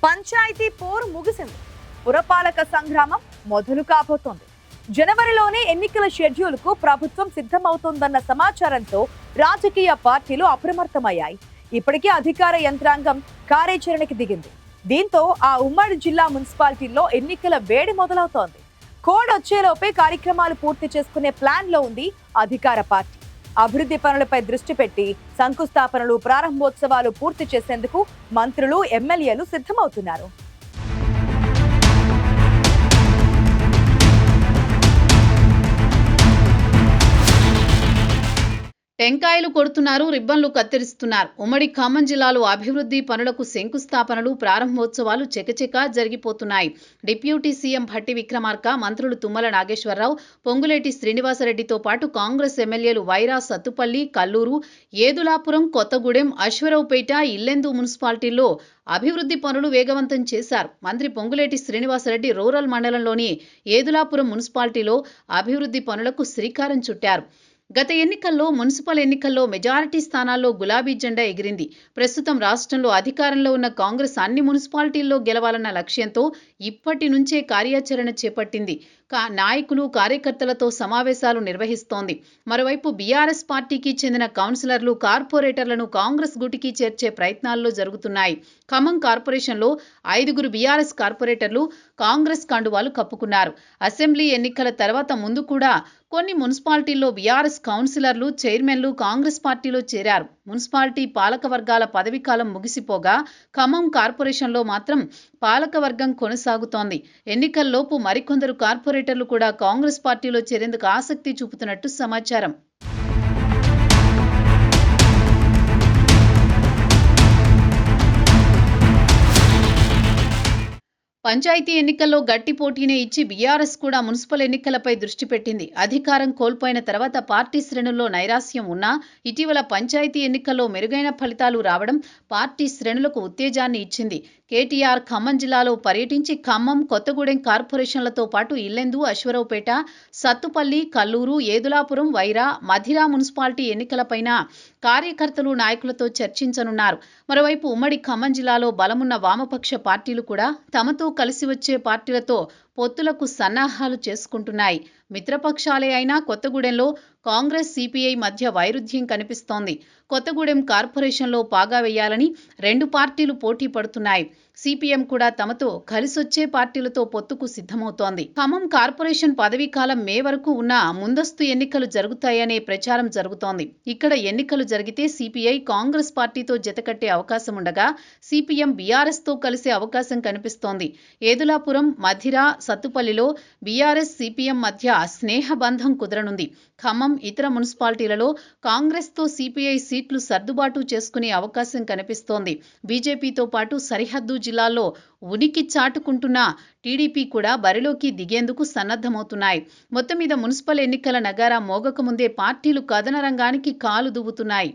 పంచాయతీ పోరు ముగిసింది. పురపాలక సంగ్రామం మొదలు కాబోతోంది. జనవరిలోనే ఎన్నికల షెడ్యూల్కు ప్రభుత్వం సిద్ధమవుతోందన్న సమాచారంతో రాజకీయ పార్టీలు అప్రమత్తమయ్యాయి. ఇప్పటికే అధికార యంత్రాంగం కార్యాచరణకి దిగింది. దీంతో ఆ ఉమ్మడి జిల్లా మున్సిపాలిటీల్లో ఎన్నికల వేడి మొదలవుతోంది. కోడ్ వచ్చేలోపే కార్యక్రమాలు పూర్తి చేసుకునే ప్లాన్ లో ఉంది అధికార పార్టీ. అభివృద్ధి పనులపై దృష్టి పెట్టి శంకుస్థాపనలు, ప్రారంభోత్సవాలు పూర్తి చేసేందుకు మంత్రులు, ఎమ్మెల్యేలు సిద్ధమవుతున్నారు. టెంకాయలు కొడుతున్నారు, రిబ్బన్లు కత్తిరిస్తున్నారు. ఉమ్మడి ఖమ్మం జిల్లాలో అభివృద్ధి పనులకు శంకుస్థాపనలు, ప్రారంభోత్సవాలు చకచకా జరిగిపోతున్నాయి. డిప్యూటీ సీఎం భట్టి విక్రమార్క, మంత్రులు తుమ్మల నాగేశ్వరరావు, పొంగులేటి శ్రీనివాసరెడ్డితో పాటు కాంగ్రెస్ ఎమ్మెల్యేలు వైరా, సత్తుపల్లి, కల్లూరు, ఏదులాపురం, కొత్తగూడెం, అశ్వరావుపేట, ఇల్లెందు మున్సిపాలిటీల్లో అభివృద్ధి పనులు వేగవంతం చేశారు. మంత్రి పొంగులేటి శ్రీనివాసరెడ్డి రూరల్ మండలంలోని ఏదులాపురం మున్సిపాలిటీలో అభివృద్ధి పనులకు శ్రీకారం చుట్టారు. గత ఎన్నికల్లో, మున్సిపల్ ఎన్నికల్లో మెజారిటీ స్థానాల్లో గులాబీ జెండా ఎగిరింది. ప్రస్తుతం రాష్ట్రంలో అధికారంలో ఉన్న కాంగ్రెస్ అన్ని మున్సిపాలిటీల్లో గెలవాలన్న లక్ష్యంతో ఇప్పటి నుంచే కార్యాచరణ చేపట్టింది. నాయకులు, కార్యకర్తలతో సమావేశాలు నిర్వహిస్తోంది. మరోవైపు బీఆర్ఎస్ పార్టీకి చెందిన కౌన్సిలర్లు, కార్పొరేటర్లను కాంగ్రెస్ గుటికి చేర్చే ప్రయత్నాల్లో జరుగుతున్నాయి. ఖమ్మం కార్పొరేషన్లో 5గురు బీఆర్ఎస్ కార్పొరేటర్లు కాంగ్రెస్ కండువాలు కప్పుకున్నారు. అసెంబ్లీ ఎన్నికల తర్వాత ముందు కూడా కొన్ని మున్సిపాలిటీల్లో బీఆర్ఎస్ కౌన్సిలర్లు, చైర్మన్లు కాంగ్రెస్ పార్టీలో చేరారు. మున్సిపాలిటీ పాలక వర్గాల పదవీకాలం ముగిసిపోగా ఖమ్మం కార్పొరేషన్లో మాత్రం పాలకవర్గం కొనసాగుతోంది. ఎన్నికల్లోపు మరికొందరు కార్పొరేటర్లు కూడా కాంగ్రెస్ పార్టీలో చేరేందుకు ఆసక్తి చూపుతున్నట్టు సమాచారం. పంచాయతీ ఎన్నికల్లో గట్టి పోటీనే ఇచ్చి బీఆర్ఎస్ కూడా మున్సిపల్ ఎన్నికలపై దృష్టి పెట్టింది. అధికారం కోల్పోయిన తర్వాత పార్టీ శ్రేణుల్లో నైరాశ్యం ఉన్నా ఇటీవల పంచాయతీ ఎన్నికల్లో మెరుగైన ఫలితాలు రావడం పార్టీ శ్రేణులకు ఉత్తేజాన్ని ఇచ్చింది. కేటీఆర్ ఖమ్మం జిల్లాలో పర్యటించి ఖమ్మం, కొత్తగూడెం కార్పొరేషన్లతో పాటు ఇల్లెందు, అశ్వరావుపేట, సత్తుపల్లి, కల్లూరు, ఏదులాపురం, వైరా, మధిర మున్సిపాలిటీ ఎన్నికలపైన కార్యకర్తలు, నాయకులతో చర్చించనున్నారు. మరోవైపు ఉమ్మడి ఖమ్మం జిల్లాలో బలమున్న వామపక్ష పార్టీలు కూడా తమతో కలిసి వచ్చే పార్టీలతో పొత్తులకు సన్నాహాలు చేసుకుంటున్నాయి. మిత్రపక్షాలే అయినా కొత్తగూడెంలో కాంగ్రెస్, సిపిఐ మధ్య వైరుధ్యం కనిపిస్తోంది. కొత్తగూడెం కార్పొరేషన్లో పాగా వేయాలని 2 పార్టీలు పోటీ పడుతున్నాయి. సిపిఎం కూడా తమతో కలిసొచ్చే పార్టీలతో పొత్తుకు సిద్ధమవుతోంది. ఖమ్మం కార్పొరేషన్ పదవీకాలం మే వరకు ఉన్న ముందస్తు ఎన్నికలు జరుగుతాయనే ప్రచారం జరుగుతోంది. ఇక్కడ ఎన్నికలు జరిగితే సిపిఐ కాంగ్రెస్ పార్టీతో జతకట్టే అవకాశం ఉండగా సిపిఎం బీఆర్ఎస్తో కలిసే అవకాశం కనిపిస్తోంది. ఏదులాపురం, మధిర, సత్తుపల్లిలో బీఆర్ఎస్, సిపిఎం మధ్య స్నేహబంధం కుదరనుంది. ఖమ్మం, ఇతర మున్సిపాలిటీలలో కాంగ్రెస్తో సిపిఐ సీట్లు సర్దుబాటు చేసుకునే అవకాశం కనిపిస్తోంది. బీజేపీతో పాటు సరిహద్దు జిల్లాల్లో ఉనికి చాటుకుంటున్న టీడీపీ కూడా బరిలోకి దిగేందుకు సన్నద్ధమవుతున్నాయి. మొత్తం మీద మున్సిపల్ ఎన్నికల నగారా మోగకముందే పార్టీలు కథన రంగానికి కాలు దువ్వుతున్నాయి.